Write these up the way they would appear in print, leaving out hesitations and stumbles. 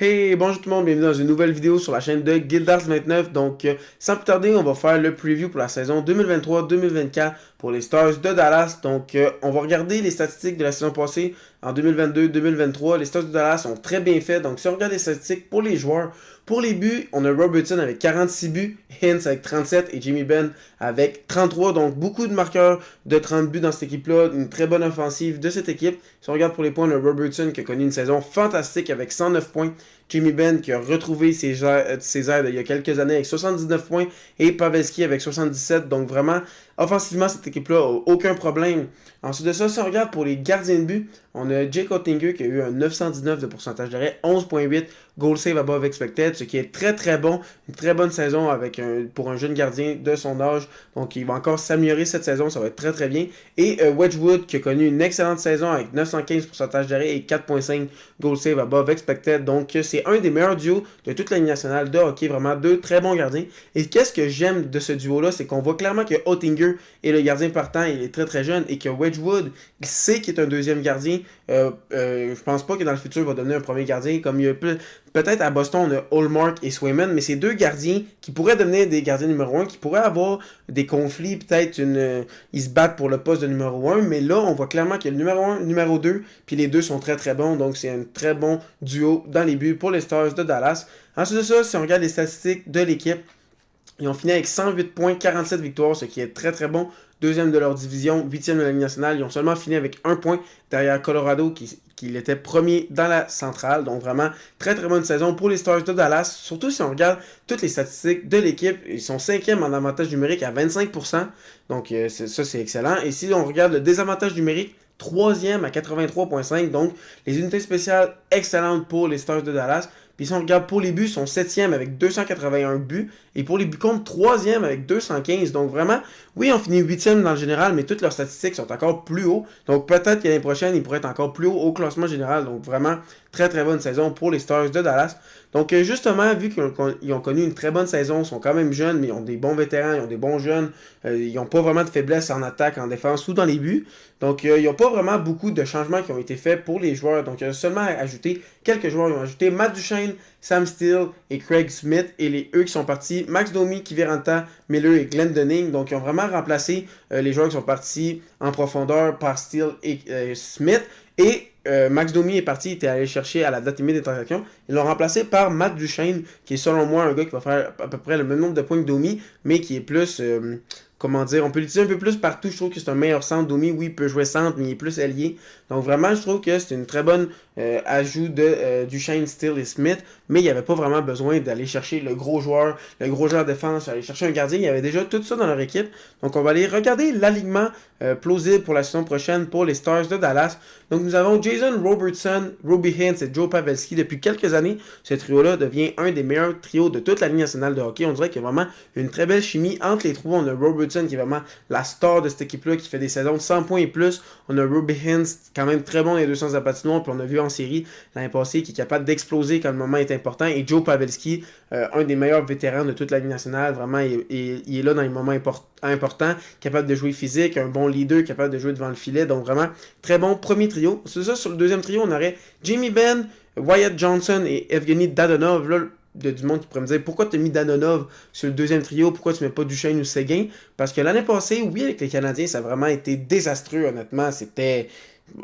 Hey, bonjour tout le monde, bienvenue dans une nouvelle vidéo sur la chaîne de Guildars29. Donc, sans plus tarder, on va faire le preview pour la saison 2023-2024 pour les Stars de Dallas. Donc, on va regarder les statistiques de la saison passée en 2022-2023. Les Stars de Dallas ont très bien fait. Donc, si on regarde les statistiques pour les joueurs, pour les buts, on a Robertson avec 46 buts, Hintz avec 37 et Jamie Benn avec 33. Donc, beaucoup de marqueurs de 30 buts dans cette équipe-là. Une très bonne offensive de cette équipe. Si on regarde pour les points, on a Robertson qui a connu une saison fantastique avec 109 points. Jamie Benn qui a retrouvé ses airs il y a quelques années avec 79 points et Pavelski avec 77. Donc vraiment, offensivement, cette équipe-là n'a aucun problème. Ensuite de ça, si on regarde pour les gardiens de but, on a Jake Oettinger qui a eu un 919 de pourcentage d'arrêt, 11.8 goal save above expected, ce qui est très très bon. Une très bonne saison pour un jeune gardien de son âge. Donc il va encore s'améliorer cette saison, ça va être très très bien. Et Wedgwood qui a connu une excellente saison avec 915 pourcentage d'arrêt et 4.5 goal save above expected. Donc c'est un des meilleurs duos de toute la Ligue nationale de hockey. Vraiment deux très bons gardiens. Et qu'est-ce que j'aime de ce duo-là, c'est qu'on voit clairement que Oettinger est le gardien partant, il est très très jeune, et que Wedgwood, il sait qu'il est un deuxième gardien. Je pense pas que dans le futur il va devenir un premier gardien. Comme il y a peut-être à Boston, on a Hallmark et Swayman, mais c'est deux gardiens qui pourraient devenir des gardiens numéro 1, qui pourraient avoir des conflits, peut-être ils se battent pour le poste de numéro 1, mais là, on voit clairement qu'il y a le numéro 1, le numéro 2, puis les deux sont très très bons, donc c'est un très bon duo dans les buts pour les Stars de Dallas. Ensuite de ça, si on regarde les statistiques de l'équipe, ils ont fini avec 108 points, 47 victoires, ce qui est très très bon. Deuxième de leur division, huitième de la Ligue nationale. Ils ont seulement fini avec un point derrière Colorado qui était premier dans la centrale. Donc vraiment, très très bonne saison pour les Stars de Dallas. Surtout si on regarde toutes les statistiques de l'équipe. Ils sont cinquième en avantage numérique à 25%. Donc ça c'est excellent. Et si on regarde le désavantage numérique, troisième à 83.5. Donc les unités spéciales excellentes pour les Stars de Dallas. Puis si on regarde pour les buts, ils sont 7e avec 281 buts. Et pour les buts contre, 3e avec 215. Donc vraiment, oui, on finit 8e dans le général, mais toutes leurs statistiques sont encore plus haut. Donc peut-être que l'année prochaine, ils pourraient être encore plus haut au classement général. Donc vraiment, très très bonne saison pour les Stars de Dallas. Donc justement, vu qu'ils ont connu une très bonne saison, ils sont quand même jeunes, mais ils ont des bons vétérans, ils ont des bons jeunes. Ils n'ont pas vraiment de faiblesse en attaque, en défense ou dans les buts. Donc ils n'ont pas vraiment beaucoup de changements qui ont été faits pour les joueurs. Donc il y a seulement à ajouter quelques joueurs. Ils ont ajouté Matt Duchene, Sam Steele et Craig Smith. Et eux qui sont partis, Max Domi, Kiviranta, Miller et Glenn Dunning. Donc ils ont vraiment remplacé les joueurs qui sont partis en profondeur par Steele et Smith. Et Max Domi est parti, il était allé chercher à la date limite des transactions. Ils l'ont remplacé par Matt Duchene, qui est selon moi un gars qui va faire à peu près le même nombre de points que Domi, mais qui est plus, comment dire, on peut l'utiliser un peu plus partout. Je trouve que c'est un meilleur centre. Domi, oui, il peut jouer centre, mais il est plus ailier. Donc vraiment, je trouve que c'est une très bonne ajout de Duchene, Steele et Smith, mais il n'y avait pas vraiment besoin d'aller chercher le gros joueur de défense, aller chercher un gardien. Il y avait déjà tout ça dans leur équipe. Donc on va aller regarder l'alignement plausible pour la saison prochaine pour les Stars de Dallas. Donc nous avons Jason Robertson, Robbie Hintz et Joe Pavelski. Depuis quelques années, ce trio-là devient un des meilleurs trios de toute la Ligue nationale de hockey. On dirait qu'il y a vraiment une très belle chimie entre les trois. On a Robertson qui est vraiment la star de cette équipe-là, qui fait des saisons de 100 points et plus. On a Robbie Hintz, quand même très bon dans les deux sens de la patinoire, puis on a vu en série l'année passée qui est capable d'exploser quand le moment est important. Et Joe Pavelski, un des meilleurs vétérans de toute la Ligue nationale, vraiment il est là dans les moments importants, capable de jouer physique, un bon leader, capable de jouer devant le filet. Donc vraiment, très bon premier trio. C'est ça, sur le deuxième trio, on aurait Jamie Benn, Wyatt Johnson et Evgeny Dadonov. Là, du monde qui pourrait me dire pourquoi tu as mis Dadonov sur le deuxième trio, pourquoi tu mets pas Duchene ou Seguin. Parce que l'année passée, oui, avec les Canadiens, ça a vraiment été désastreux, honnêtement.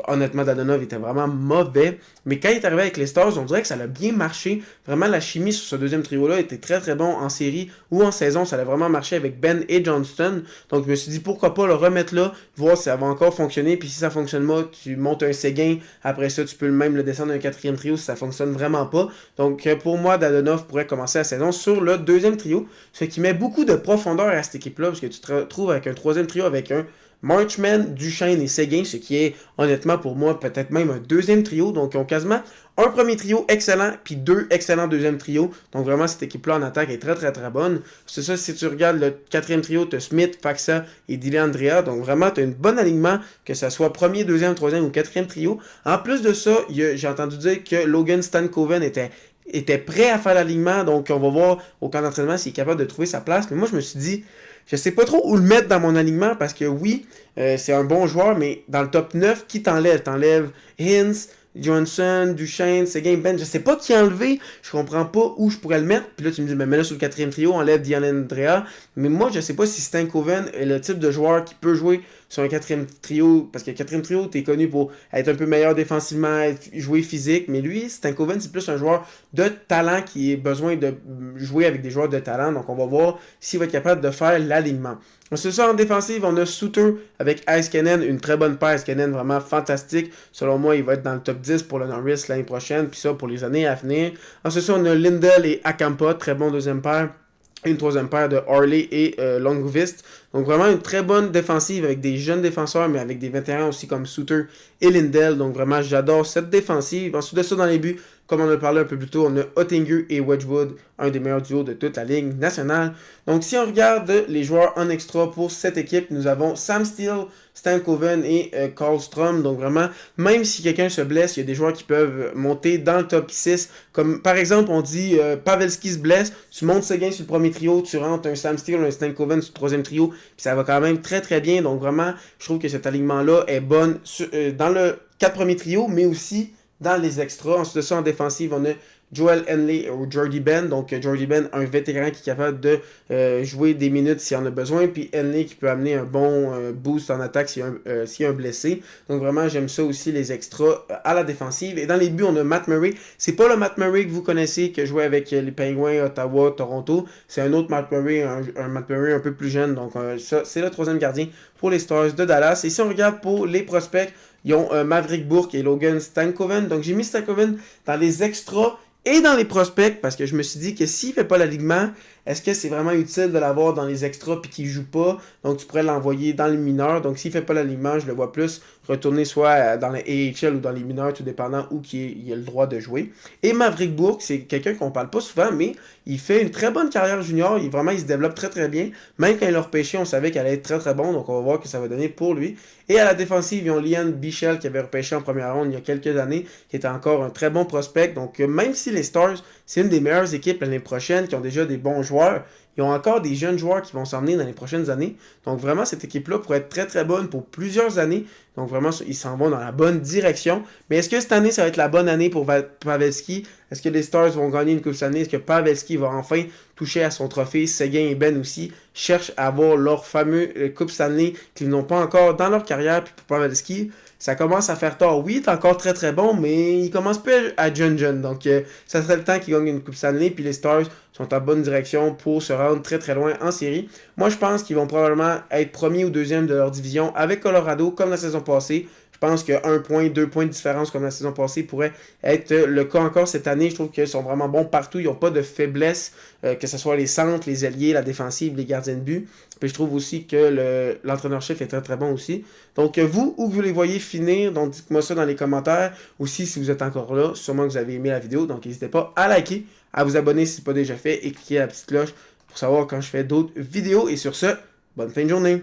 Honnêtement, Dadonov était vraiment mauvais. Mais quand il est arrivé avec les Stars, on dirait que ça a bien marché. Vraiment, la chimie sur ce deuxième trio-là était très très bon en série ou en saison. Ça a vraiment marché avec Ben et Johnston. Donc, je me suis dit pourquoi pas le remettre là, voir si ça va encore fonctionner. Puis si ça fonctionne pas, tu montes un Seguin. Après ça, tu peux même le descendre à un quatrième trio si ça fonctionne vraiment pas. Donc, pour moi, Dadonov pourrait commencer la saison sur le deuxième trio. Ce qui met beaucoup de profondeur à cette équipe-là. Parce que tu te retrouves avec un troisième trio avec un Marchman, Duchene et Seguin, ce qui est honnêtement pour moi peut-être même un deuxième trio. Donc ils ont quasiment un premier trio excellent, puis deux excellents deuxième trio. Donc vraiment cette équipe-là en attaque est très très très bonne. C'est ça, si tu regardes le quatrième trio, tu as Smith, Faxa et Dylan Andrea. Donc vraiment tu as un bon alignement, que ce soit premier, deuxième, troisième ou quatrième trio. En plus de ça, j'ai entendu dire que Logan Stankoven était prêt à faire l'alignement. Donc on va voir au camp d'entraînement s'il est capable de trouver sa place. Mais moi je me suis dit, je sais pas trop où le mettre dans mon alignement parce que oui, c'est un bon joueur, mais dans le top 9, qui t'enlève? T'enlèves Hintz, Johnson, Duchesne, Seguin, Ben, je sais pas qui enlever, je comprends pas où je pourrais le mettre. Puis là, tu me dis, mais mets-le sur le quatrième trio, enlève Diane Andrea. Mais moi, je sais pas si Stankoven est le type de joueur qui peut jouer sur un quatrième trio, parce que le quatrième trio, t'es connu pour être un peu meilleur défensivement, jouer physique, mais lui, Stankoven, c'est plus un joueur de talent qui a besoin de jouer avec des joueurs de talent, donc on va voir s'il va être capable de faire l'alignement. Ensuite, ça, en défensive, on a Suter avec Heiskanen, une très bonne paire. Heiskanen, vraiment fantastique. Selon moi, il va être dans le top 10 pour le Norris l'année prochaine, puis ça pour les années à venir. Ensuite, ça, on a Lindell et Akampa, très bon deuxième paire. Une troisième paire de Harley et Longvist. Donc vraiment une très bonne défensive avec des jeunes défenseurs, mais avec des vétérans aussi comme Suter et Lindell. Donc vraiment, j'adore cette défensive. Ensuite de ça, dans les buts, comme on a parlé un peu plus tôt, on a Oettinger et Wedgwood, un des meilleurs duos de toute la Ligue nationale. Donc si on regarde les joueurs en extra pour cette équipe, nous avons Sam Steele, Stankoven et Karlstrom. Donc vraiment, même si quelqu'un se blesse, il y a des joueurs qui peuvent monter dans le top 6. Comme par exemple, on dit Pavelski se blesse, tu montes Seguin sur le premier trio, tu rentres un Sam Steele, un Stankoven sur le troisième trio, puis ça va quand même très très bien. Donc vraiment, je trouve que cet alignement-là est bon dans le 4 premiers trios, mais aussi dans les extras. Ensuite de ça, en défensive, on a Joel Henley ou Jordy Ben. Donc, Jordy Ben, un vétéran qui est capable de jouer des minutes s'il en a besoin. Puis Henley qui peut amener un bon boost en attaque s'il y a un blessé. Donc, vraiment, j'aime ça aussi, les extras à la défensive. Et dans les buts, on a Matt Murray. C'est pas le Matt Murray que vous connaissez, qui jouait avec les Penguins, Ottawa, Toronto. C'est un autre Matt Murray, un Matt Murray un peu plus jeune. Donc, ça, c'est le troisième gardien pour les Stars de Dallas. Et si on regarde pour les prospects, ils ont Maverick Bourque et Logan Stankoven. Donc, j'ai mis Stankoven dans les extras et dans les prospects parce que je me suis dit que s'il ne fait pas l'alignement, est-ce que c'est vraiment utile de l'avoir dans les extras puis qu'il ne joue pas? Donc, tu pourrais l'envoyer dans les mineurs. Donc, s'il ne fait pas l'alignement, je le vois plus retourner soit dans les AHL ou dans les mineurs, tout dépendant où il a le droit de jouer. Et Maverick Bourque, c'est quelqu'un qu'on ne parle pas souvent, mais il fait une très bonne carrière junior. Il se développe très très bien. Même quand il l'a repêché, on savait qu'elle allait être très très bon. Donc, on va voir que ça va donner pour lui. Et à la défensive, ils ont Lian Bichel qui avait repêché en première ronde il y a quelques années, qui était encore un très bon prospect. Donc, même si les Stars, c'est une des meilleures équipes l'année prochaine, qui ont déjà des bons joueurs, ils ont encore des jeunes joueurs qui vont s'emmener dans les prochaines années. Donc vraiment, cette équipe-là pourrait être très très bonne pour plusieurs années. Donc vraiment, ils s'en vont dans la bonne direction. Mais est-ce que cette année, ça va être la bonne année pour Pavelski? Est-ce que les Stars vont gagner une Coupe Stanley? Est-ce que Pavelski va enfin toucher à son trophée? Seguin et Ben aussi cherchent à avoir leur fameux Coupe Stanley qu'ils n'ont pas encore dans leur carrière. Puis pour Pavelski, ça commence à faire tard. Oui, il est encore très très bon, mais il commence plus à jeune. Donc, ça serait le temps qu'il gagne une Coupe Stanley. Puis les Stars sont en bonne direction pour se rendre très très loin en série. Moi, je pense qu'ils vont probablement être premier ou deuxième de leur division avec Colorado, comme la saison passée. Je pense que 1 point, 2 points de différence comme la saison passée pourrait être le cas encore cette année. Je trouve qu'ils sont vraiment bons partout. Ils n'ont pas de faiblesse, que ce soit les centres, les ailiers, la défensive, les gardiens de but. Puis je trouve aussi que l'entraîneur-chef est très très bon aussi. Donc vous, où vous les voyez finir, donc dites-moi ça dans les commentaires. Aussi, si vous êtes encore là, sûrement que vous avez aimé la vidéo. Donc n'hésitez pas à liker, à vous abonner si ce n'est pas déjà fait et cliquer la petite cloche pour savoir quand je fais d'autres vidéos. Et sur ce, bonne fin de journée.